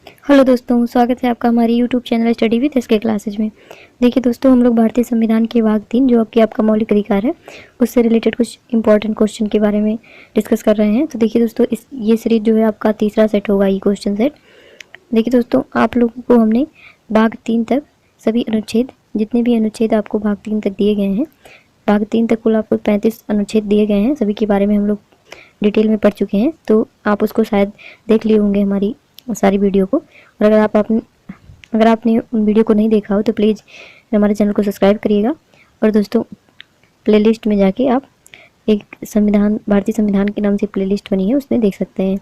Hello दोस्तों, स्वागत है आपका हमारे YouTube channel study with SK classes में। देखिए दोस्तों, हम लोग भारतीय संविधान के भाग 3 जो कि आपका मौलिक अधिकार है उससे रिलेटेड कुछ इंपॉर्टेंट क्वेश्चन के बारे में डिस्कस कर रहे हैं। तो देखिए दोस्तों, ये सीरीज जो है आपका तीसरा सेट होगा, ये क्वेश्चन सेट। देखिए दोस्तों, आप लोगों को हमने भाग 3 तक सभी अनुच्छेद, जितने भी अनुच्छेद आपको भाग 3 तक दिए गए हैं, भाग 3 तक कुल आपको 35 अनुच्छेद दिए गए हैं, सभी के बारे में हम लोग डिटेल में पढ़ चुके हैं। तो आप उसको शायद देख लिए होंगे हमारी सारी वीडियो को। और अगर आपने उन वीडियो को नहीं देखा हो तो प्लीज़ हमारे चैनल को सब्सक्राइब करिएगा। और दोस्तों, प्लेलिस्ट में जाके आप एक भारतीय संविधान के नाम से प्लेलिस्ट बनी है, उसमें देख सकते हैं।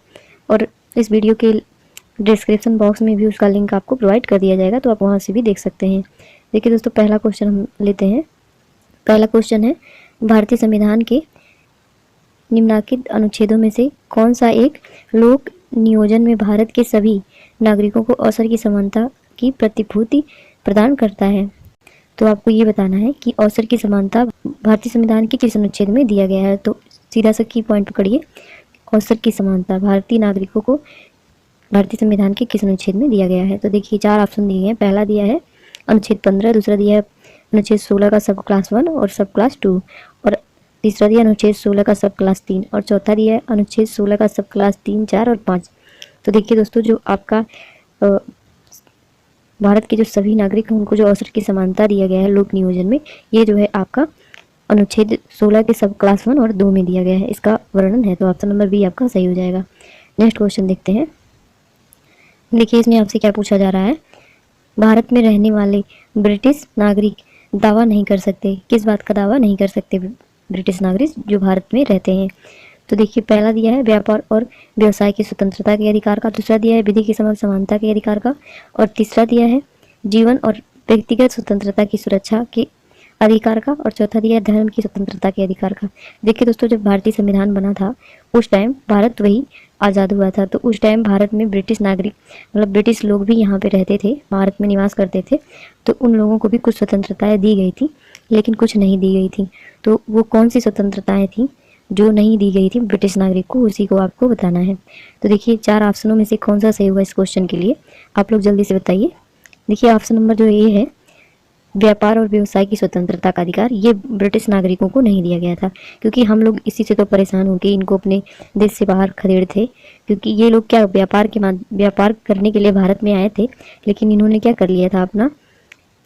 और इस वीडियो के डिस्क्रिप्शन बॉक्स में भी उसका लिंक आपको प्रोवाइड कर दिया जाएगा, तो आप वहाँ से भी देख सकते हैं। देखिए दोस्तों, पहला क्वेश्चन हम लेते हैं। पहला क्वेश्चन है, भारतीय संविधान के निम्नलिखित अनुच्छेदों में से कौन सा एक लोक नियोजन में भारत के सभी नागरिकों को अवसर की समानता की प्रतिभूति प्रदान करता है? तो आपको ये बताना है कि अवसर की समानता भारतीय संविधान के किस अनुच्छेद में दिया गया है। तो सीधा सा की पॉइंट पकड़िए, अवसर की समानता भारतीय नागरिकों को भारतीय संविधान के किस अनुच्छेद में दिया गया है। तो देखिए, 4 ऑप्शन दिए हैं। पहला दिया है अनुच्छेद 15, दूसरा दिया है अनुच्छेद 16 का सब क्लास 1 और सब क्लास 2, और तीसरा दिया अनुच्छेद 16 का सब क्लास 3, और चौथा दिया है अनुच्छेद 16 का सब क्लास 3, 4 और 5। तो देखिए दोस्तों, जो आपका भारत के जो सभी नागरिक हैं उनको जो अवसर की समानता दिया गया है लोक नियोजन में, ये जो है आपका अनुच्छेद 16 के सब क्लास 1 और 2 में दिया गया है, इसका वर्णन है। तो ऑप्शन नंबर बी आपका सही हो जाएगा। नेक्स्ट क्वेश्चन देखते हैं। देखिए, इसमें आपसे क्या पूछा जा रहा है। भारत में रहने वाले ब्रिटिश नागरिक दावा नहीं कर सकते, किस बात का दावा नहीं कर सकते ब्रिटिश नागरिक जो भारत में रहते हैं? तो देखिए, पहला दिया है व्यापार और व्यवसाय की स्वतंत्रता के अधिकार का, दूसरा दिया है विधि के समक्ष समानता के अधिकार का, और तीसरा दिया है जीवन और व्यक्तिगत स्वतंत्रता की सुरक्षा के अधिकार का, और चौथा दिया है धर्म की स्वतंत्रता के अधिकार का। देखिए दोस्तों, जब भारतीय संविधान बना था उस टाइम भारत वही आज़ाद हुआ था, तो उस टाइम भारत में ब्रिटिश नागरिक मतलब ब्रिटिश लोग भी यहाँ पे रहते थे, भारत में निवास करते थे। तो उन लोगों को भी कुछ स्वतंत्रताएं दी गई थी, लेकिन कुछ नहीं दी गई थी। तो वो कौन सी स्वतंत्रताएं थी जो नहीं दी गई थी ब्रिटिश नागरिक को, उसी को आपको बताना है। तो देखिए, 4 ऑप्शनों में से कौन सा सही होगा इस क्वेश्चन के लिए, आप लोग जल्दी से बताइए। देखिए, ऑप्शन नंबर जो ए है, व्यापार और व्यवसाय की स्वतंत्रता का अधिकार, ये ब्रिटिश नागरिकों को नहीं दिया गया था, क्योंकि हम लोग इसी से तो परेशान होकर इनको अपने देश से बाहर खदेड़ थे। क्योंकि ये लोग क्या व्यापार करने के लिए भारत में आए थे, लेकिन इन्होंने क्या कर लिया था, अपना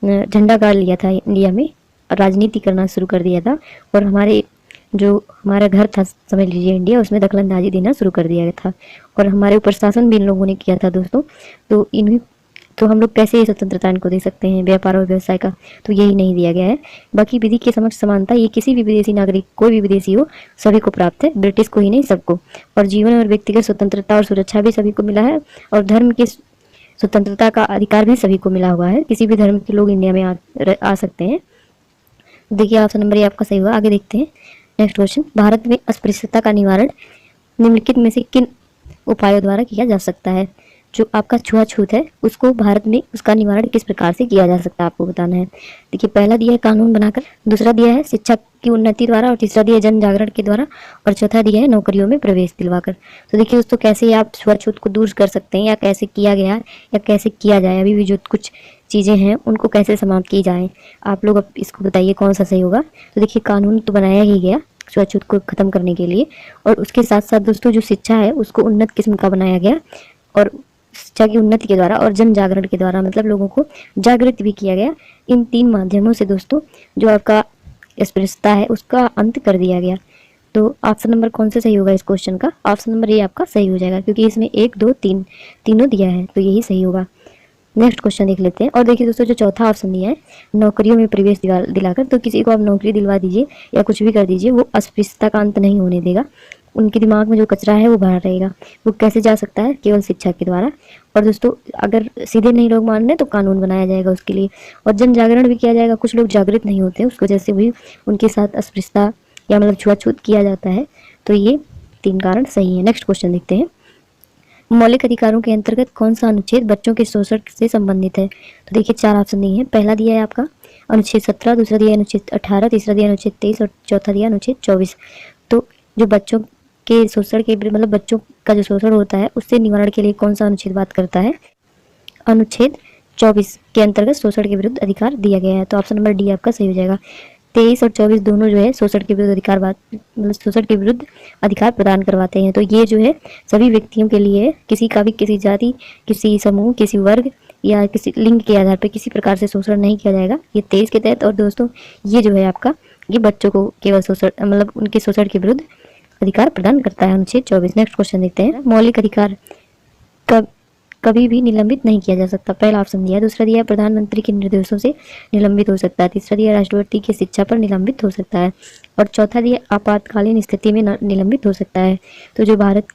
झंडा गाड़ लिया था इंडिया में, राजनीति करना शुरू कर दिया था, और हमारा घर था, समझ लीजिए इंडिया, उसमें दखलंदाजी देना शुरू कर दिया गया था, और हमारे ऊपर शासन भी इन लोगों ने किया था दोस्तों। तो हम लोग कैसे ये स्वतंत्रता इनको दे सकते हैं व्यापार और व्यवसाय का? तो यही नहीं दिया गया है। बाकी विधि के समक्ष समानता, ये किसी भी विदेशी नागरिक, कोई भी विदेशी हो, सभी को प्राप्त है, ब्रिटिश को ही नहीं, सबको। और जीवन और व्यक्तिगत स्वतंत्रता और सुरक्षा भी सभी को मिला है, और धर्म की स्वतंत्रता का अधिकार भी सभी को मिला हुआ है, किसी भी धर्म के लोग इंडिया में आ सकते हैं। देखिए, ऑप्शन नंबर ये आपका सही हुआ। आगे देखते हैं नेक्स्ट क्वेश्चन। भारत में अस्पृश्यता का निवारण निम्नलिखित में से किन उपायों द्वारा किया जा सकता है? जो आपका छुआछूत है उसको भारत में, उसका निवारण किस प्रकार से किया जा सकता है, आपको बताना है। देखिए, पहला दिया है कानून बनाकर, दूसरा दिया है शिक्षा की उन्नति द्वारा, और तीसरा दिया है जन जागरण के द्वारा, और चौथा दिया है नौकरियों में प्रवेश दिलवाकर। तो देखिए दोस्तों, कैसे आप छुआछूत को दूर कर सकते हैं, या कैसे किया गया या कैसे किया जाए, अभी भी जो कुछ चीज़ें हैं उनको कैसे समाप्त की जाए, आप लोग अब इसको बताइए कौन सा सही होगा। तो देखिए, कानून तो बनाया ही गया छुआछूत को खत्म करने के लिए, और उसके साथ साथ दोस्तों जो शिक्षा है उसको उन्नत किस्म का बनाया गया, और शिक्षा की उन्नति के द्वारा और जन जागरण के द्वारा मतलब लोगों को जागृत भी किया गया। इन 3 माध्यमों से दोस्तों जो आपका अस्पृश्यता है उसका अंत कर दिया गया। तो ऑप्शन नंबर कौन सा सही होगा इस क्वेश्चन का? ऑप्शन नंबर ये आपका सही हो जाएगा, क्योंकि इसमें 1, 2, 3 तीनों दिया है, तो यही सही होगा। नेक्स्ट क्वेश्चन देख लेते हैं। और देखिए दोस्तों, जो चौथा ऑप्शन दिया है नौकरियों में प्रवेश दिलाकर, तो किसी को आप नौकरी दिलवा दीजिए या कुछ भी कर दीजिए, वो अस्पृश्यता का अंत नहीं होने देगा। उनके दिमाग में जो कचरा है वो भरा रहेगा। वो कैसे जा सकता है? केवल शिक्षा के द्वारा। और दोस्तों, अगर सीधे नहीं लोग मान रहे तो कानून बनाया जाएगा उसके लिए, और जन जागरण भी किया जाएगा। कुछ लोग जागृत नहीं होते, उसकी वजह से भी उनके साथ अस्पृश्यता या मतलब छुआछूत किया जाता है। तो ये 3 कारण सही है। नेक्स्ट क्वेश्चन देखते हैं। मौलिक अधिकारों के अंतर्गत कौन सा अनुच्छेद बच्चों के शोषण से संबंधित है? तो देखिए, 4 ऑप्शन दिए हैं। पहला दिया है आपका अनुच्छेद 17, दूसरा दिया है अनुच्छेद 18, तीसरा दिया अनुच्छेद 23, और चौथा दिया अनुच्छेद 24। तो जो बच्चों के शोषण के मतलब बच्चों का जो शोषण होता है उससे निवारण के लिए कौन सा अनुच्छेद बात करता है? अनुच्छेद 24 के अंतर्गत शोषण के विरुद्ध अधिकार दिया गया है। तो ऑप्शन नंबर डी आपका सही हो जाएगा। 23 और 24 दोनों जो है शोषण के विरुद्ध अधिकार मतलब शोषण के विरुद्ध अधिकार प्रदान करवाते हैं। तो ये जो है सभी व्यक्तियों के लिए किसी का भी किसी जाति, किसी समूह, किसी वर्ग या किसी लिंग के आधार पर किसी प्रकार से शोषण नहीं किया जाएगा, ये 23 के तहत। और दोस्तों ये जो है आपका ये बच्चों को केवल शोषण मतलब उनके शोषण के विरुद्ध अधिकार प्रदान करता है अनुच्छेद 24। नेक्स्ट क्वेश्चन देखते हैं। मौलिक अधिकार कभी भी निलंबित नहीं किया जा सकता, पहला ऑप्शन दिया है। दूसरा दिया है प्रधानमंत्री के निर्देशों से निलंबित हो सकता है। तीसरा दिया राष्ट्रपति की शिक्षा पर निलंबित हो सकता है। और चौथा दिया आपातकालीन स्थिति में निलंबित हो सकता है। तो जो भारत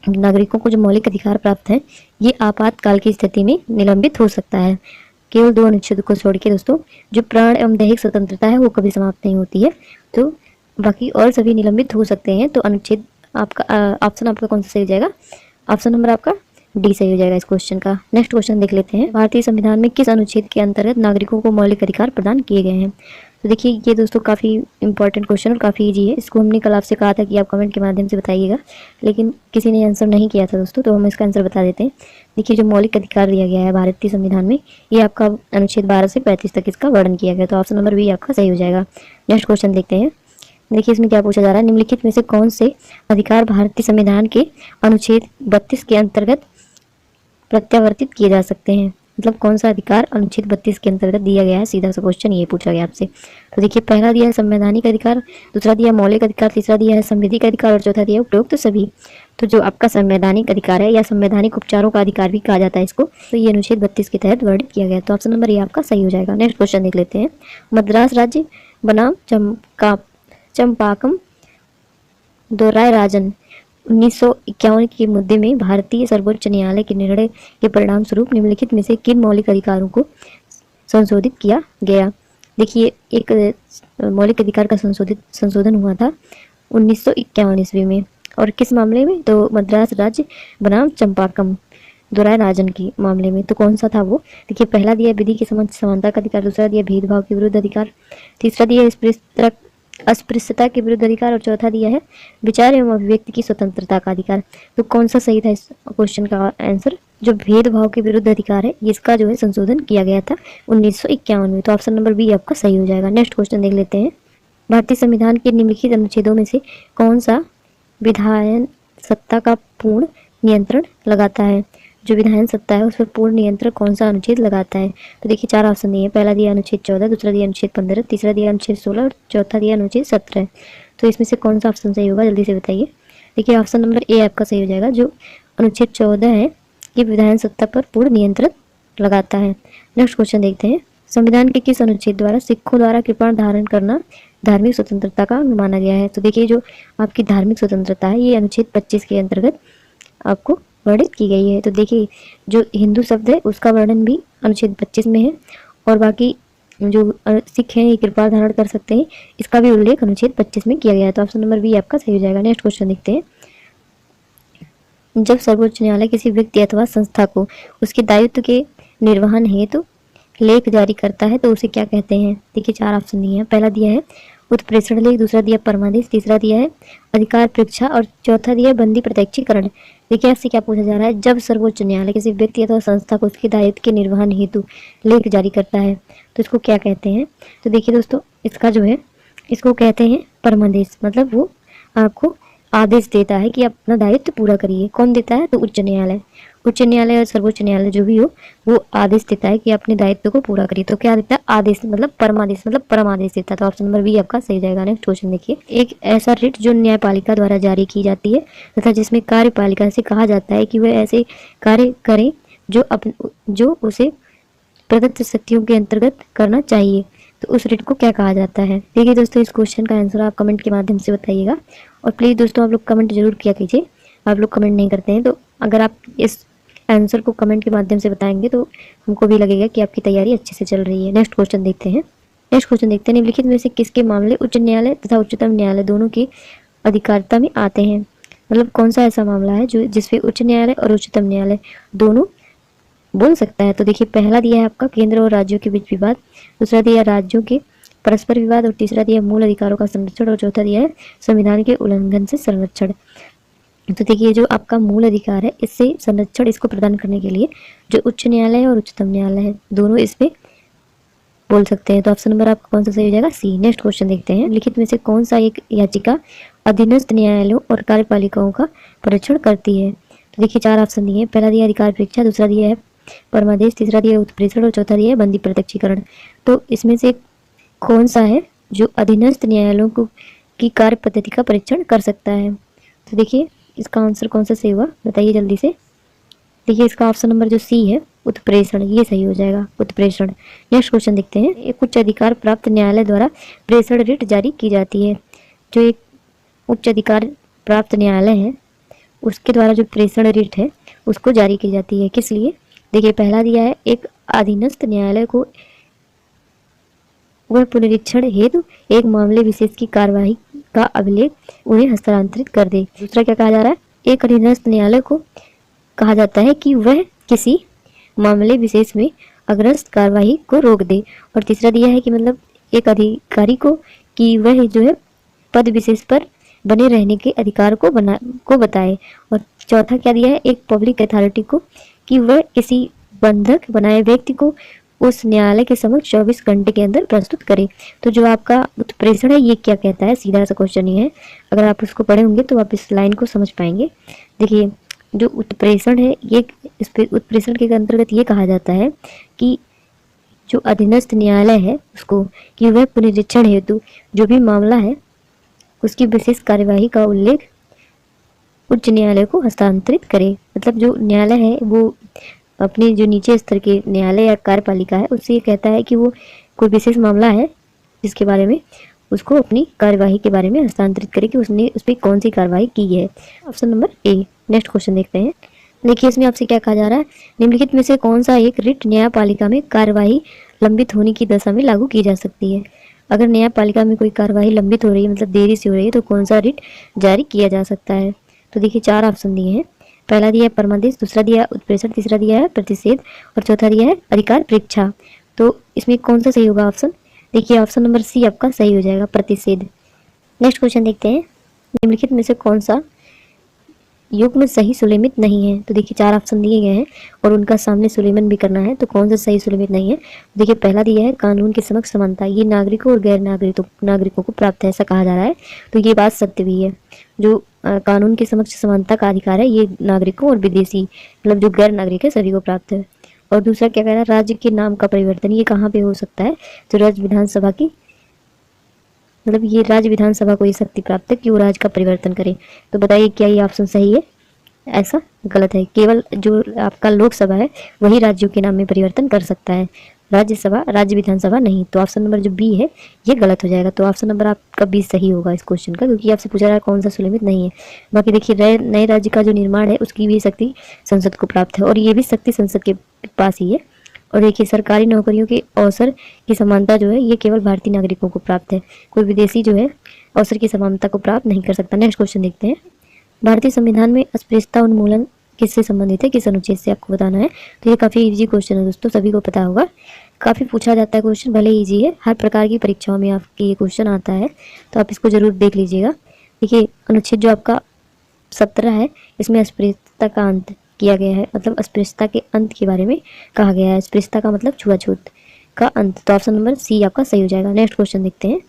नागरिकों को जो मौलिक अधिकार प्राप्त है ये आपातकाल की स्थिति में निलंबित हो सकता है। केवल 2 अनुच्छेद को छोड़ के दोस्तों जो प्राण एवं दैहिक स्वतंत्रता है वो कभी समाप्त नहीं होती है, तो बाकी और सभी निलंबित हो सकते हैं। तो अनुच्छेद आपका ऑप्शन आपका कौन सा सही हो जाएगा? ऑप्शन नंबर आपका डी सही हो जाएगा इस क्वेश्चन का। नेक्स्ट क्वेश्चन देख लेते हैं। भारतीय संविधान में किस अनुच्छेद के अंतर्गत नागरिकों को मौलिक अधिकार प्रदान किए गए हैं? तो देखिए ये दोस्तों काफ़ी इंपॉर्टेंट क्वेश्चन और काफ़ी इजी है। इसको हमने कल आपसे कहा था कि आप कमेंट के माध्यम से बताइएगा, लेकिन किसी ने आंसर नहीं किया था दोस्तों, तो हम इसका आंसर बता देते हैं। देखिए जो मौलिक अधिकार दिया गया है भारतीय संविधान में ये आपका अनुच्छेद 12 से 35 तक इसका वर्णन किया गया। तो ऑप्शन नंबर बी आपका सही हो जाएगा। नेक्स्ट क्वेश्चन देखते हैं। देखिए इसमें क्या पूछा जा रहा है, निम्नलिखित में से कौन से अधिकार भारतीय संविधान के अनुच्छेद 32 के अंतर्गत प्रत्यावर्तित किए जा सकते हैं? मतलब कौन सा अधिकार अनुच्छेद 32 के अंतर्गत दिया गया है, सीधा सा क्वेश्चन ये पूछा गया आपसे। तो देखिए पहला दिया है संवैधानिक अधिकार, दूसरा दिया मौलिक अधिकार, तीसरा दिया है संविधिक अधिकार और चौथा दिया उपरोक्त सभी। तो जो आपका संवैधानिक अधिकार है या संवैधानिक उपचारों का अधिकार भी कहा जाता है इसको, तो ये अनुच्छेद 32 के तहत वर्णित किया गया। तो ऑप्शन नंबर ये आपका सही हो जाएगा। नेक्स्ट क्वेश्चन देख लेते हैं। मद्रास राज्य बनाम चंपाकम दोराय राजन 1951 के मुद्दे में भारतीय सर्वोच्च न्यायालय के निर्णय के परिणाम स्वरूप निम्नलिखित में से किन मौलिक अधिकारों को संशोधित किया गया? देखिए एक मौलिक अधिकार का संशोधन हुआ था 1951 ईस्वी में, और किस मामले में? तो मद्रास राज्य बनाम चंपाकम दोराय राजन के मामले में। तो कौन सा था वो? देखिए पहला दिया विधि के समान समानता का अधिकार, दूसरा दिया भेदभाव के विरुद्ध अधिकार, तीसरा दिया अस्पृश्यता के विरुद्ध अधिकार और चौथा दिया है विचार एवं अभिव्यक्ति की स्वतंत्रता का अधिकार। तो कौन सा सही था इस क्वेश्चन का आंसर? जो भेदभाव के विरुद्ध अधिकार है इसका जो है संशोधन किया गया था 1951 में। तो ऑप्शन नंबर बी आपका सही हो जाएगा। नेक्स्ट क्वेश्चन देख लेते हैं। भारतीय संविधान के निम्नलिखित अनुच्छेदों में से कौन सा विधायन सत्ता का पूर्ण नियंत्रण लगाता है? जो विधायन सत्ता है उस पर पूर्ण नियंत्रण कौन सा अनुच्छेद लगाता है? तो देखिए 4 ऑप्शन दिए हैं। पहला दिया अनुच्छेद 14, दूसरा दिया अनुच्छेद 15, तीसरा दिया अनुच्छेद 16 और चौथा दिया अनुच्छेद 17। तो इसमें से कौन सा ऑप्शन सही होगा, जल्दी से बताइए। देखिए ऑप्शन नंबर ए आपका सही हो जाएगा। जो अनुच्छेद 14 है ये विधायन सत्ता पर पूर्ण नियंत्रण लगाता है। नेक्स्ट क्वेश्चन देखते हैं। संविधान के किस अनुच्छेद द्वारा सिखों द्वारा कृपाण धारण करना धार्मिक स्वतंत्रता का माना गया है? तो देखिए जो आपकी धार्मिक स्वतंत्रता है ये अनुच्छेद 25 के अंतर्गत आपको वर्णित की गई है। तो देखिए जो हिंदू शब्द है उसका वर्णन भी अनुच्छेद 25 में है, और बाकी जो सिख हैं ये कृपाण धारण कर सकते हैं इसका भी उल्लेख अनुच्छेद 25 में किया गया है। तो ऑप्शन नंबर बी आपका सही हो जाएगा। नेक्स्ट क्वेश्चन देखते हैं। जब सर्वोच्च न्यायालय किसी व्यक्ति अथवा संस्था को उसके दायित्व के निर्वहन हेतु लेख जारी करता है तो उसे क्या कहते हैं? देखिए 4 ऑप्शन दिए हैं। पहला दिया है उत्प्रेषण लेख, दूसरा दिया परमादेश, तीसरा दिया है अधिकार परीक्षा और चौथा दिया है बंदी प्रत्यक्षीकरण। देखिए आपसे क्या पूछा जा रहा है, जब सर्वोच्च न्यायालय किसी व्यक्ति अथवा संस्था को उसके दायित्व के निर्वहन हेतु लेख जारी करता है तो इसको क्या कहते हैं? तो देखिए दोस्तों इसका जो है इसको कहते हैं परमादेश। मतलब वो आपको आदेश देता है कि आप अपना दायित्व पूरा करिए। कौन देता है? तो उच्च न्यायालय और सर्वोच्च न्यायालय जो भी हो वो आदेश देता है कि अपने दायित्व को पूरा करिए। तो क्या देता है? आदेश मतलब परमादेश देता है। तो ऑप्शन नंबर बी आपका सही जाएगा। नेक्स्ट क्वेश्चन देखिए। एक ऐसा रिट जो न्यायपालिका द्वारा जारी की जाती है तथा जिसमें कार्यपालिका से कहा जाता है कि वह ऐसे कार्य करें जो उसे प्रदत्त शक्तियों के अंतर्गत करना चाहिए, तो उस रिट को क्या कहा जाता है? देखिए दोस्तों इस क्वेश्चन का आंसर आप कमेंट के माध्यम से बताइएगा, और प्लीज़ दोस्तों आप लोग कमेंट जरूर किया कीजिए। आप लोग कमेंट नहीं करते हैं, तो अगर आप इस आंसर को कमेंट के माध्यम से बताएंगे तो हमको भी लगेगा कि आपकी तैयारी अच्छे से चल रही है। नेक्स्ट क्वेश्चन देखते हैं। निम्नलिखित में से किसके मामले उच्च न्यायालय तथा उच्चतम न्यायालय दोनों की अधिकारिता में आते हैं? मतलब कौन सा ऐसा मामला है जो जिसपे उच्च न्यायालय और उच्चतम न्यायालय दोनों बोल सकता है? तो देखिए पहला दिया है आपका केंद्र और राज्यों के बीच विवाद, दूसरा दिया राज्यों के परस्पर विवाद और तीसरा दिया मूल अधिकारों का संरक्षण और चौथा दिया है संविधान के उल्लंघन से संरक्षण। तो देखिए जो आपका मूल अधिकार है, इससे संरक्षण इसको प्रदान करने के लिए जो उच्च न्यायालय है और उच्चतम न्यायालय है, दोनों इस पे बोल सकते हैं। तो ऑप्शन नंबर आपका कौन सा सही हो जाएगा? सी। नेक्स्ट क्वेश्चन देखते हैं, लिखित में से कौन सा एक याचिका अधीनस्थ न्यायालयों और कार्यपालिकाओं का परीक्षण करती है? तो देखिए 4 ऑप्शन दिए हैं। पहला दिया अधिकार परीक्षा, दूसरा दिया है परमादेश, तीसरा दिया है उत्प्रेषण और चौथा दिया है बंदी प्रत्यक्षीकरण। तो इसमें से कौन सा है जो अधीनस्थ न्यायालयों को की कार्य पद्धति का परीक्षण कर सकता है? तो देखिए इसका आंसर कौन सा सही हुआ, बताइए जल्दी से। देखिए इसका ऑप्शन नंबर जो सी है उत्प्रेषण, ये सही हो जाएगा, उत्प्रेषण। नेक्स्ट क्वेश्चन देखते हैं, एक उच्च अधिकार प्राप्त न्यायालय द्वारा प्रेषण रिट जारी की जाती है। जो एक उच्च अधिकार प्राप्त न्यायालय है उसके द्वारा जो प्रेषण रिट है उसको जारी की जाती है, किस लिए? देखिए पहला दिया है एक अधीनस्थ न्यायालय को वह पुनरीक्षण हेतु एक मामले विशेष की कार्यवाही का अभिलेख उन्हें हस्तांतरित कर दे। दूसरा क्या कहा जा रहा है, एक अधीनस्थ न्यायालय को कहा जाता है कि वह किसी मामले विशेष में अग्रस्त कार्यवाही को रोक दे। और तीसरा दिया है कि मतलब एक अधिकारी को कि वह जो है पद विशेष पर बने रहने के अधिकार को बताए। और चौथा क्या दिया है, एक पब्लिक अथॉरिटी को कि वह किसी बंधक बनाए व्यक्ति को उस न्यायालय के समक्ष 24 घंटे के अंदर प्रस्तुत करे। तो जो आपका उत्प्रेषण है ये क्या कहता है, सीधा सा क्वेश्चन ये है। अगर आप उसको पढ़े होंगे तो आप इस लाइन को समझ पाएंगे। देखिए जो उत्प्रेषण है ये उत्प्रेषण के अंतर्गत ये कहा जाता है कि जो अधीनस्थ न्यायालय है उसको कि वह पुनरीक्षण हेतु जो भी मामला है उसकी विशेष कार्यवाही का उल्लेख उच्च न्यायालय को हस्तांतरित करे। मतलब जो न्यायालय है वो अपने जो नीचे स्तर के न्यायालय या कार्यपालिका है उससे ये कहता है कि वो कोई विशेष मामला है जिसके बारे में उसको अपनी कार्यवाही के बारे में हस्तांतरित करे कि उसने उस पर कौन सी कार्रवाई की है। Option number A. Next question देखते हैं, देखिए इसमें आपसे क्या कहा जा रहा है, निम्नलिखित में से कौन सा एक रिट न्यायपालिका में कार्यवाही लंबित होने की दशा में लागू की जा सकती है? अगर न्यायपालिका में कोई कार्यवाही लंबित हो रही है मतलब देरी से हो रही है तो कौन सा रिट जारी किया जा सकता है? तो देखिए 4 ऑप्शन दिए हैं। पहला दिया है परमादेश, दूसरा दिया है उत्प्रेषण, तीसरा दिया है प्रतिषेध और चौथा दिया है अधिकार परीक्षा। तो इसमें कौन सा सही होगा ऑप्शन? देखिए ऑप्शन नंबर सी आपका सही हो जाएगा, प्रतिषेध। नेक्स्ट क्वेश्चन देखते हैं, निम्नलिखित में से कौन सा युग्म सही सुलेमित नहीं है? तो देखिए 4 ऑप्शन दिए गए हैं और उनका सामने सुलेमन भी करना है, तो कौन सा सही सुलेमित नहीं है? देखिए पहला दिया है कानून के समक्ष समानता, ये नागरिकों और गैर नागरिकों को प्राप्त है ऐसा कहा जा रहा है, तो ये बात सत्य भी है। जो कानून के समक्ष समानता का अधिकार है ये नागरिकों और विदेशी मतलब जो गैर नागरिक है सभी को प्राप्त है। और दूसरा क्या कह रहा है, राज्य के नाम का परिवर्तन, ये कहाँ पे हो सकता है? तो राज्य विधानसभा की मतलब ये राज्य विधानसभा को ये शक्ति प्राप्त है कि वो राज्य का परिवर्तन करे। तो बताइए क्या ये ऑप्शन सही है? ऐसा गलत है, केवल जो आपका लोकसभा है वही राज्यों के नाम में परिवर्तन कर सकता है, राज्यसभा राज्य विधानसभा नहीं। तो ऑप्शन नंबर जो बी है ये गलत हो जाएगा। तो ऑप्शन नंबर आपका बी सही होगा इस क्वेश्चन का, क्योंकि आपसे पूछा रहा है कौन सा सुलमित नहीं है। बाकी देखिए नए राज्य का जो निर्माण है उसकी भी शक्ति संसद को प्राप्त है और ये भी शक्ति संसद के पास ही है। और देखिए सरकारी नौकरियों के अवसर की समानता जो है ये केवल भारतीय नागरिकों को प्राप्त है, कोई विदेशी जो है अवसर की समानता को प्राप्त नहीं कर सकता। नेक्स्ट क्वेश्चन देखते हैं, भारतीय संविधान में अस्पृश्यता उन्मूलन किससे संबंधित है, किस अनुच्छेद से आपको बताना है? तो ये काफ़ी इजी क्वेश्चन है दोस्तों, सभी को पता होगा, काफ़ी पूछा जाता है क्वेश्चन, भले इजी है, हर प्रकार की परीक्षाओं में आपके ये क्वेश्चन आता है, तो आप इसको जरूर देख लीजिएगा। देखिए अनुच्छेद जो आपका 17 है इसमें अस्पृश्यता का अंत किया गया है, मतलब अस्पृश्यता के अंत के बारे में कहा गया है। अस्पृश्यता का मतलब छुआछूत का अंत, तो ऑप्शन नंबर सी आपका सही हो जाएगा। नेक्स्ट क्वेश्चन देखते हैं,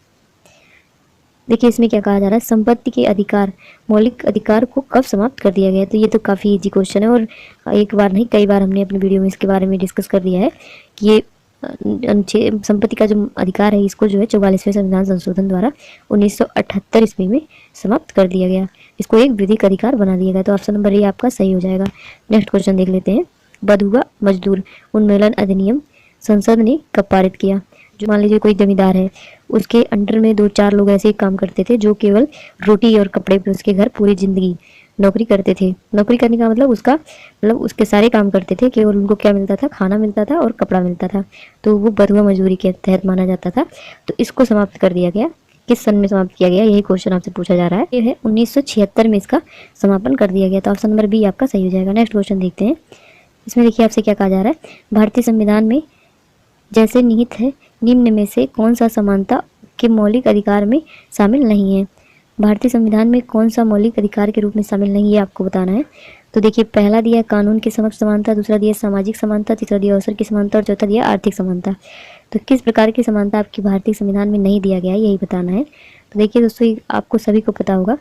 देखिए इसमें क्या कहा जा रहा है, संपत्ति के अधिकार मौलिक अधिकार को कब समाप्त कर दिया गया? तो ये तो काफ़ी इजी क्वेश्चन है और एक बार नहीं कई बार हमने अपनी वीडियो में इसके बारे में डिस्कस कर दिया है कि ये अनुच्छेद संपत्ति का जो अधिकार है इसको जो है 44वें संविधान संशोधन द्वारा 1978 ईस्वी में समाप्त कर दिया गया, इसको एक विधिक अधिकार बना दिया गया। तो ऑप्शन नंबर ए आपका सही हो जाएगा। नेक्स्ट क्वेश्चन देख लेते हैं, बंधुआ मजदूर उन्मूलन अधिनियम संसद ने कब पारित किया? जो मान लीजिए कोई जमींदार है उसके अंडर में 2-4 लोग ऐसे ही काम करते थे जो केवल रोटी और कपड़े पे उसके घर पूरी जिंदगी नौकरी करते थे। नौकरी करने का मतलब उसके सारे काम करते थे, केवल उनको क्या मिलता था, खाना मिलता था और कपड़ा मिलता था, तो वो बंधुआ मजदूरी के तहत माना जाता था। तो इसको समाप्त कर दिया गया, किस सन में समाप्त किया गया, यही क्वेश्चन आपसे पूछा जा रहा है। ये है 1976 में इसका समापन कर दिया गया, तो ऑप्शन नंबर बी आपका सही हो जाएगा। नेक्स्ट क्वेश्चन देखते हैं, इसमें देखिए आपसे क्या कहा जा रहा है, भारतीय संविधान में जैसे निहित है निम्न में से कौन सा समानता के मौलिक अधिकार में शामिल नहीं है? भारतीय संविधान में कौन सा मौलिक अधिकार के रूप में शामिल नहीं, ये आपको बताना है। तो देखिए, पहला दिया है कानून के समक्ष समानता, दूसरा दिया सामाजिक समानता, तीसरा दिया अवसर की समानता और चौथा दिया आर्थिक समानता। तो किस प्रकार की समानता आपकी भारतीय संविधान में नहीं दिया गया है, यही बताना है। तो देखिए दोस्तों, ये आपको सभी को पता होगा।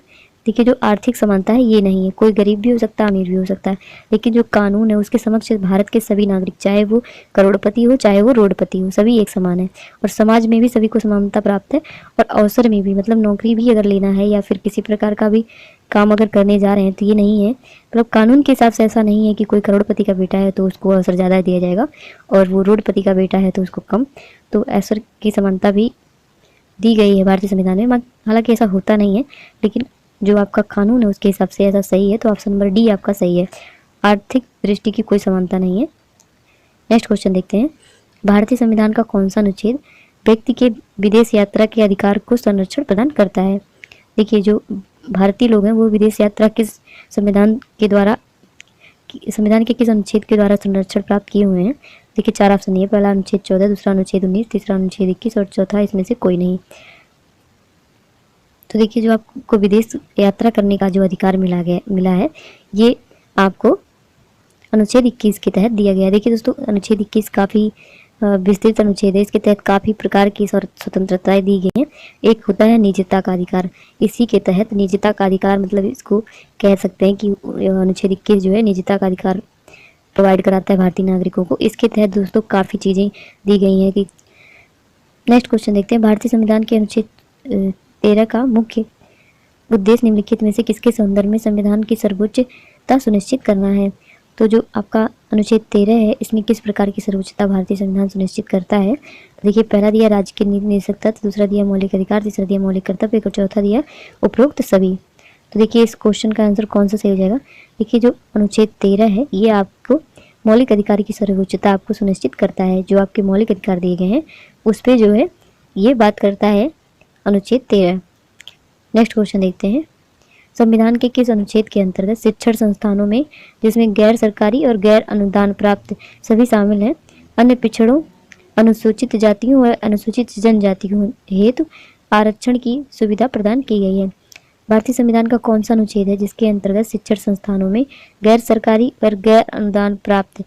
देखिए, जो आर्थिक समानता है ये नहीं है, कोई गरीब भी हो सकता है, अमीर भी हो सकता है, लेकिन जो कानून है उसके समक्ष भारत के सभी नागरिक, चाहे वो करोड़पति हो चाहे वो रोडपति हो, सभी एक समान है। और समाज में भी सभी को समानता प्राप्त है, और अवसर में भी, मतलब नौकरी भी अगर लेना है या फिर किसी प्रकार का भी काम अगर करने जा रहे हैं तो ये नहीं है, मतलब कानून के हिसाब से ऐसा नहीं है कि कोई करोड़पति का बेटा है तो उसको अवसर ज़्यादा दिया जाएगा और वो रोडपति का बेटा है तो उसको कम। तो अवसर की समानता भी दी गई है भारतीय संविधान में। हालांकि ऐसा होता नहीं है, लेकिन जो आपका कानून है उसके हिसाब से ऐसा सही है। तो ऑप्शन नंबर डी आपका सही है, आर्थिक दृष्टि की कोई समानता नहीं है। नेक्स्ट क्वेश्चन देखते हैं, भारतीय संविधान का कौन सा अनुच्छेद व्यक्ति के विदेश यात्रा के अधिकार को संरक्षण प्रदान करता है। देखिए, जो भारतीय लोग हैं वो विदेश यात्रा किस संविधान के किस अनुच्छेद के द्वारा संरक्षण प्राप्त किए हुए हैं। देखिए, चार ऑप्शन है, पहला अनुच्छेद 14, दूसरा अनुच्छेद 19, तीसरा अनुच्छेद 21 और चौथा इसमें से कोई नहीं। तो देखिए, जो आपको विदेश यात्रा करने का जो अधिकार मिला है ये आपको अनुच्छेद 21 के तहत दिया गया है। देखिए दोस्तों, अनुच्छेद 21 काफ़ी विस्तृत अनुच्छेद है, इसके तहत काफ़ी प्रकार की स्वतंत्रताएं दी गई हैं। एक होता है निजता का अधिकार, इसी के तहत निजता का अधिकार, मतलब इसको कह सकते हैं कि अनुच्छेद 21 जो है निजता का अधिकार प्रोवाइड कराता है भारतीय नागरिकों को। इसके तहत दोस्तों काफ़ी चीज़ें दी गई हैं। कि नेक्स्ट क्वेश्चन देखते हैं, भारतीय संविधान के अनुच्छेद 13 का मुख्य उद्देश्य निम्नलिखित में से किसके संदर्भ में संविधान की सर्वोच्चता सुनिश्चित करना है। तो जो आपका अनुच्छेद 13 है इसमें किस प्रकार की सर्वोच्चता भारतीय संविधान सुनिश्चित करता है। तो देखिए, पहला दिया राज्य की निःशक्तता, दूसरा दिया मौलिक अधिकार, तीसरा दिया मौलिक कर्तव्य और चौथा दिया उपरोक्त सभी। तो देखिए, इस क्वेश्चन का आंसर कौन सा सही हो जाएगा। देखिए, जो अनुच्छेद 13 है ये आपको मौलिक अधिकार की सर्वोच्चता आपको सुनिश्चित करता है। जो आपके मौलिक अधिकार दिए गए हैं उस पर जो है ये बात करता है अनुच्छेद 13। नेक्स्ट क्वेश्चन देखते हैं, संविधान के किस अनुच्छेद के अंतर्गत शिक्षण संस्थानों में, जिसमें गैर सरकारी और गैर अनुदान प्राप्त सभी शामिल हैं, अन्य पिछड़ों, अनुसूचित जातियों और अनुसूचित जनजातियों हेतु आरक्षण की सुविधा प्रदान की गई है। भारतीय संविधान का कौन सा अनुच्छेद है जिसके अंतर्गत शिक्षण संस्थानों में गैर सरकारी और गैर अनुदान प्राप्त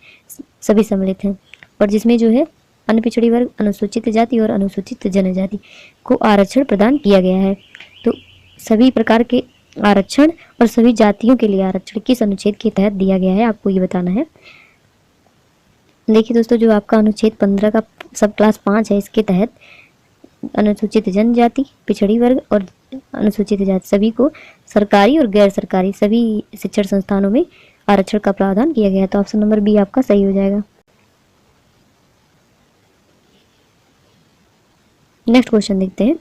सभी सम्मिलित हैं, और जिसमें जो है अन्य पिछड़ी वर्ग, अनुसूचित जाति और अनुसूचित जनजाति को आरक्षण प्रदान किया गया है। तो सभी प्रकार के आरक्षण और सभी जातियों के लिए आरक्षण किस अनुच्छेद के तहत दिया गया है, आपको ये बताना है। देखिए दोस्तों, जो आपका अनुच्छेद 15 का सब क्लास 5 है, इसके तहत अनुसूचित जनजाति, पिछड़ी वर्ग और अनुसूचित जाति सभी को सरकारी और गैर सरकारी सभी शिक्षण संस्थानों में आरक्षण का प्रावधान किया गया है। तो ऑप्शन नंबर बी आपका सही हो जाएगा। नेक्स्ट क्वेश्चन देखते हैं,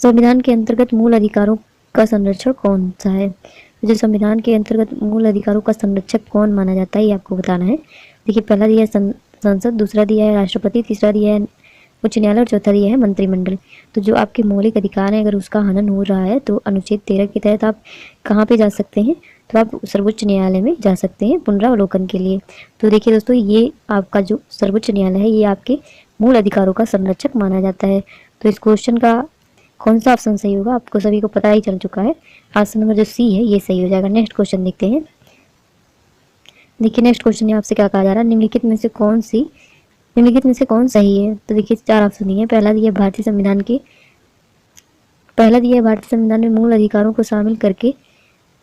संविधान के अंतर्गत मूल अधिकारों का संरक्षण कौन सा है। जो संविधान के अंतर्गत मूल अधिकारों का संरक्षक कौन माना जाता है ये आपको बताना है। देखिए, पहला दिया है संसद, दूसरा दिया है राष्ट्रपति, तीसरा दिया है उच्च न्यायालय और चौथा दिया है मंत्रिमंडल। तो जो आपके मौलिक अधिकार हैं अगर उसका हनन हो रहा है तो अनुच्छेद 13 के तहत आप कहाँ पे जा सकते हैं, तो आप सर्वोच्च न्यायालय में जा सकते हैं पुनरावलोकन के लिए। तो देखिए दोस्तों, ये आपका जो सर्वोच्च न्यायालय है ये आपके मूल अधिकारों का संरक्षक माना जाता है। तो इस क्वेश्चन का कौन सा ऑप्शन सही होगा आपको सभी को पता ही चल चुका है। ऑप्शन नंबर जो सी है ये सही हो जाएगा। नेक्स्ट क्वेश्चन देखते हैं। देखिए, नेक्स्ट क्वेश्चन में आपसे क्या कहा जा रहा है, निम्नलिखित में से कौन सही है। तो देखिए, चार ऑप्शन दिए हैं। पहला दिया भारतीय संविधान में मूल अधिकारों को शामिल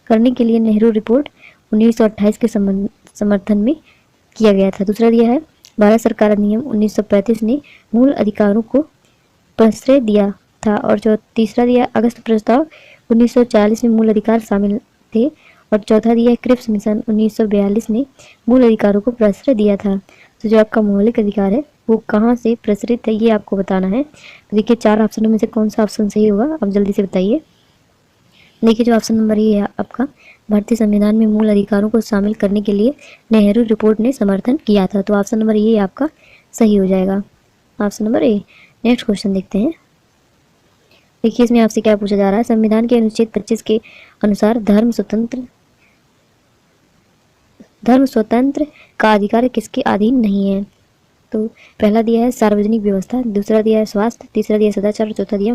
करने के लिए नेहरू रिपोर्ट 1928 के समर्थन में किया गया था। दूसरा दिया है भारत सरकार अधिनियम 1935 ने मूल अधिकारों को प्रश्रय दिया था। और जो तीसरा दिया अगस्त प्रस्ताव 1940 में मूल अधिकार शामिल थे। और चौथा दिया क्रिप्स मिशन 1942 ने मूल अधिकारों को प्रश्रय दिया था। तो जो आपका मौलिक अधिकार है वो कहाँ से प्रसरित है ये आपको बताना है। तो देखिए, चार ऑप्शनों में से कौन सा ऑप्शन सही होगा आप जल्दी से बताइए। देखिए, जो ऑप्शन नंबर ये है आपका, भारतीय संविधान में मूल अधिकारों को शामिल करने के लिए नेहरू रिपोर्ट ने समर्थन किया था। तो ऑप्शन नंबर ये आपका सही हो जाएगा, option number A. Next question देखते हैं। देखिए, इसमें आपसे क्या पूछा जा रहा है, संविधान के अनुच्छेद 25 के अनुसार धर्म स्वतंत्र का अधिकार किसके अधीन नहीं है। तो पहला दिया है सार्वजनिक व्यवस्था, दूसरा दिया है स्वास्थ्य, तीसरा दिया है सदाचार और चौथा दिया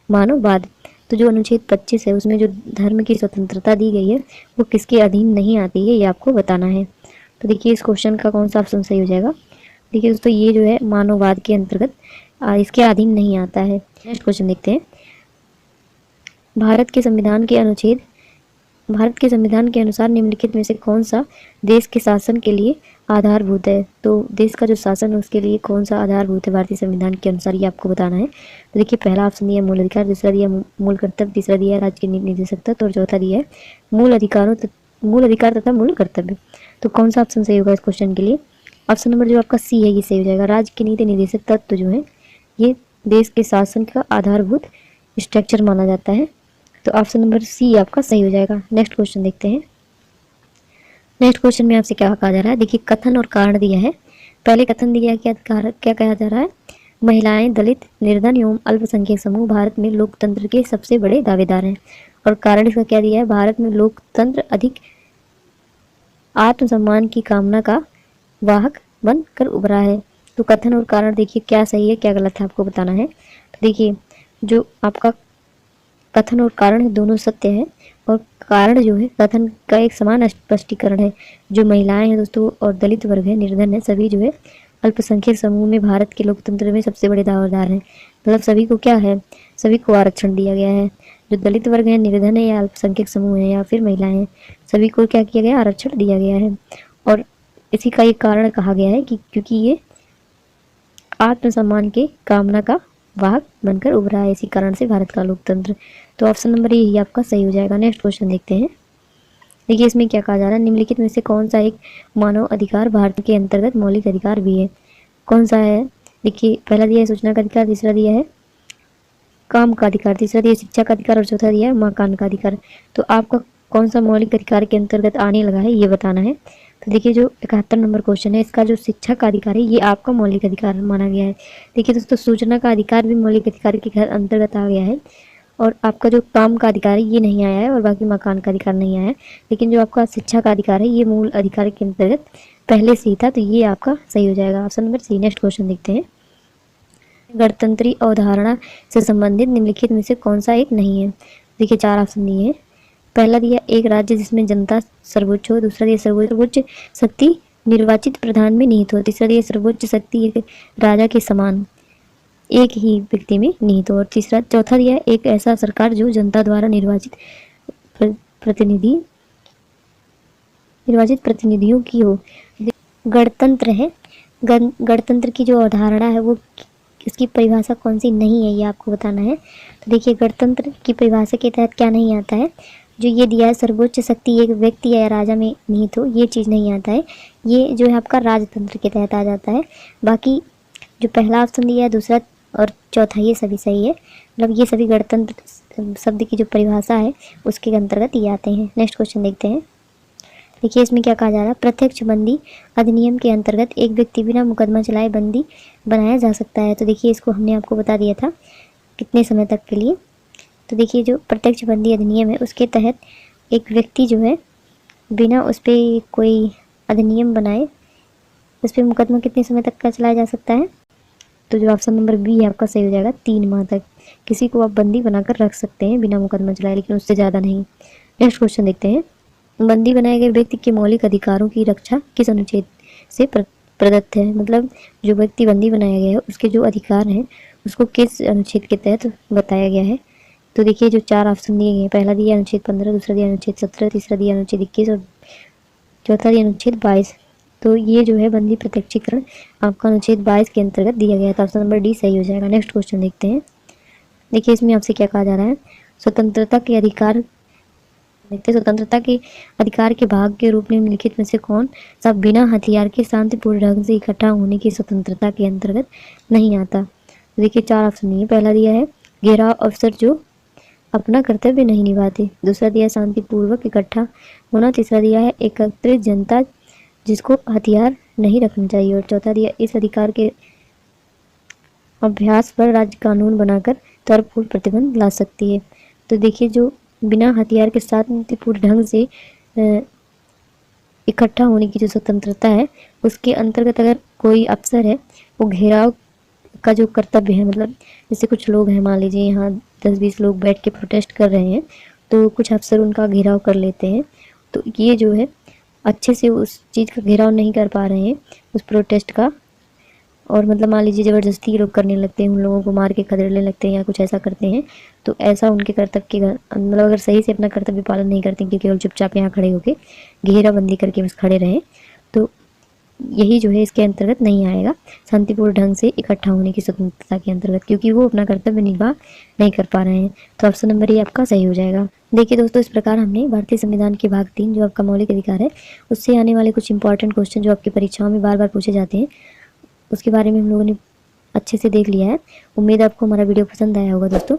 मानववाद। तो जो अनुच्छेद 25 है उसमें जो धर्म की स्वतंत्रता दी गई है वो किसके अधीन नहीं आती है, ये आपको बताना है। तो देखिए इस क्वेश्चन का कौन सा ऑप्शन सही हो जाएगा। देखिए दोस्तों ये जो है मानववाद के अंतर्गत इसके अधीन नहीं आता है। नेक्स्ट क्वेश्चन देखते हैं। भारत के संविधान के अनुसार निम्नलिखित में से कौन सा देश के शासन के लिए आधारभूत है। तो देश का जो शासन है उसके लिए कौन सा आधारभूत है भारतीय संविधान के अनुसार, ये आपको बताना है। तो देखिए पहला ऑप्शन दिया है मूल अधिकार, दूसरा दिया है मूल कर्तव्य, तीसरा दिया है राज्य के नीति निदेशक तत्व और चौथा दिया है मूल अधिकार तथा मूल कर्तव्य। तो कौन सा ऑप्शन सही होगा इस क्वेश्चन के लिए। ऑप्शन नंबर जो आपका सी है ये सही हो जाएगा। राज्य के नीति निदेशक तत्व जो है ये देश के शासन का आधारभूत स्ट्रक्चर माना जाता है। तो ऑप्शन नंबर सी आपका सही हो जाएगा। नेक्स्ट क्वेश्चन देखते हैं। नेक्स्ट क्वेश्चन में आपसे क्या कहा जा रहा है। देखिए कथन और कारण दिया है। पहले कथन दिया है, क्या कहा जा रहा है। महिलाएं, दलित, निर्धन एवं अल्पसंख्यक समूह भारत में लोकतंत्र के सबसे बड़े दावेदार हैं। और कारण इसका क्या दिया है, भारत में लोकतंत्र अधिक आत्मसम्मान की कामना का वाहक बनकर उभरा है। तो कथन और कारण देखिए क्या सही है क्या गलत है आपको बताना है। तो देखिए जो आपका कथन और कारण दोनों सत्य है और कारण जो है कथन का एक समान स्पष्टीकरण है। जो महिलाएं हैं दोस्तों और दलित वर्ग है, निर्धन है, सभी जो है अल्पसंख्यक समूह में भारत के लोकतंत्र में सबसे बड़े दावेदार हैं। मतलब सभी को क्या है, सभी को आरक्षण दिया गया है। जो दलित वर्ग है, निर्धन है या अल्पसंख्यक समूह है या फिर महिलाएं हैं, सभी को क्या किया गया, आरक्षण दिया गया है। और इसी का एक कारण कहा गया है कि क्योंकि ये आत्मसम्मान के कामना का वाहक बनकर उभरा है, इसी कारण से भारत का लोकतंत्र। तो ऑप्शन नंबर ये आपका सही हो जाएगा। नेक्स्ट क्वेश्चन देखते हैं। देखिए इसमें क्या कहा जा रहा है, निम्नलिखित में से कौन सा एक मानव अधिकार भारत के अंतर्गत मौलिक अधिकार भी है। कौन सा है, देखिए पहला दिया है सूचना का अधिकार, दूसरा दिया है काम का अधिकार, तीसरा दिया शिक्षा का अधिकार और चौथा दिया है मकान का अधिकार। तो आपका कौन सा मौलिक अधिकार के अंतर्गत आने लगा है ये बताना है। तो देखिए जो 71 नंबर क्वेश्चन है इसका जो शिक्षा का अधिकार है ये आपका मौलिक अधिकार माना गया है। देखिए दोस्तों सूचना का अधिकार भी मौलिक अधिकार के अंतर्गत आ गया है और आपका जो काम का अधिकार है ये नहीं आया है और बाकी मकान का अधिकार नहीं आया है। लेकिन जो आपका शिक्षा का अधिकार है ये मूल अधिकार के अंतर्गत पहले से ही था, तो ये आपका सही हो जाएगा। Option number C. Next question देखते हैं। गणतंत्री अवधारणा से संबंधित निम्नलिखित में से कौन सा एक नहीं है। देखिए 4 ऑप्शन दिए हैं। पहला दिया एक राज्य जिसमें जनता सर्वोच्च हो, दूसरा दिया सर्वोच्च शक्ति निर्वाचित प्रधान में निहित हो, तीसरा दिया सर्वोच्च शक्ति एक राजा के समान एक ही व्यक्ति में निहित हो और चौथा दिया एक ऐसा सरकार जो जनता द्वारा निर्वाचित प्रतिनिधियों की हो। गणतंत्र है, गणतंत्र की जो अवधारणा है वो इसकी परिभाषा कौन सी नहीं है ये आपको बताना है। तो देखिए गणतंत्र की परिभाषा के तहत क्या नहीं आता है, जो ये दिया है सर्वोच्च शक्ति एक व्यक्ति या राजा में निहित हो, ये चीज़ नहीं आता है। ये जो है आपका राजतंत्र के तहत आ जाता है। बाकी जो पहला ऑप्शन दिया है, दूसरा और चौथा ये सभी सही है। मतलब ये सभी गणतंत्र शब्द की जो परिभाषा है उसके अंतर्गत ये आते हैं। नेक्स्ट क्वेश्चन देखते हैं। देखिए इसमें क्या कहा जा रहा है, प्रत्यक्ष बंदी अधिनियम के अंतर्गत एक व्यक्ति बिना मुकदमा चलाए बंदी बनाया जा सकता है। तो देखिए इसको हमने आपको बता दिया था कितने समय तक के लिए। तो देखिए जो प्रत्यक्ष बंदी अधिनियम है उसके तहत एक व्यक्ति जो है बिना उस पर कोई अधिनियम बनाए उस पर मुकदमा कितने समय तक का चलाया जा सकता है। तो जो ऑप्शन नंबर बी है आपका सही हो जाएगा। 3 माह तक किसी को आप बंदी बनाकर रख सकते हैं बिना मुकदमा चलाए, लेकिन उससे ज़्यादा नहीं। नेक्स्ट क्वेश्चन देखते हैं। बंदी बनाए गए व्यक्ति के मौलिक अधिकारों की रक्षा किस अनुच्छेद से प्रदत्त है। मतलब जो व्यक्ति बंदी बनाया गया है उसके जो अधिकार हैं उसको किस अनुच्छेद के तहत बताया गया है। तो देखिए जो 4 ऑप्शन दिए गए हैं, पहला दिया अनुच्छेद 15, दूसरा दिया अनुच्छेद 17, तीसरा दिया अनुच्छेद 21 और चौथा दिया अनुच्छेद 22। तो ये जो है बंदी प्रत्यक्षीकरण आपका अनुच्छेद 22 के अंतर्गत दिया गया था। ऑप्शन नंबर डी सही हो जाएगा। नेक्स्ट क्वेश्चन देखते हैं। देखिए इसमें आपसे क्या कहा जा रहा है, स्वतंत्रता के अधिकार देखते हैं। स्वतंत्रता के अधिकार के भाग के रूप में निम्नलिखित में से कौन सा बिना हथियार के शांतिपूर्ण ढंग से इकट्ठा होने की स्वतंत्रता के अंतर्गत नहीं आता। तो देखिए 4 ऑप्शन नहीं है। पहला दिया है घेराव अफसर जो अपना कर्तव्य नहीं निभाते, दूसरा दिया शांतिपूर्वक इकट्ठा होना, तीसरा दिया है एकत्रित जनता जिसको हथियार नहीं रखना चाहिए और चौथा दिया इस अधिकार के अभ्यास पर राज्य कानून बनाकर तर्कपूर्ण प्रतिबंध ला सकती है। तो देखिए जो बिना हथियार के साथ शांतिपूर्ण ढंग से इकट्ठा होने की जो स्वतंत्रता है उसके अंतर्गत अगर कोई अफसर है वो घेराव का जो कर्तव्य है, मतलब जैसे कुछ लोग हैं, मान लीजिए यहाँ 10-20 लोग बैठ के प्रोटेस्ट कर रहे हैं, तो कुछ अफसर उनका घेराव कर लेते हैं। तो ये जो है अच्छे से उस चीज़ का घेराव नहीं कर पा रहे हैं, उस प्रोटेस्ट का, और मतलब मान लीजिए ज़बरदस्ती लोग करने लगते हैं, उन लोगों को मार के खदेड़ने लगते हैं या कुछ ऐसा करते हैं। तो ऐसा उनके कर्तव्य के मतलब अगर सही से अपना कर्तव्य पालन नहीं करते कि केवल चुपचाप यहाँ खड़े होकर घेराबंदी करके बस खड़े रहें, तो यही जो है इसके अंतर्गत नहीं आएगा, शांतिपूर्ण ढंग से इकट्ठा होने की स्वतंत्रता के अंतर्गत, क्योंकि वो अपना कर्तव्य निर्वाह नहीं कर पा रहे हैं। तो ऑप्शन नंबर ये आपका सही हो जाएगा। देखिए दोस्तों, इस प्रकार हमने भारतीय संविधान के भाग 3 जो आपका मौलिक अधिकार है, उससे आने वाले कुछ इंपॉर्टेंट क्वेश्चन जो आपकी परीक्षाओं में बार बार पूछे जाते हैं, उसके बारे में हम लोगों ने अच्छे से देख लिया है। उम्मीद है आपको हमारा वीडियो पसंद आया होगा दोस्तों।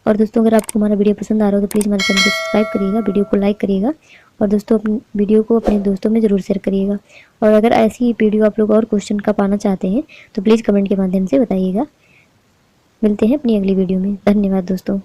और दोस्तों, अगर आपको हमारा वीडियो पसंद आ रहा हो तो प्लीज़ हमारे चैनल को सब्सक्राइब करिएगा, वीडियो को लाइक करिएगा, और दोस्तों अपनी वीडियो को अपने दोस्तों में ज़रूर शेयर करिएगा। और अगर ऐसी वीडियो आप लोग और क्वेश्चन का पाना चाहते हैं तो प्लीज़ कमेंट के माध्यम से बताइएगा। मिलते हैं अपनी अगली वीडियो में। धन्यवाद दोस्तों।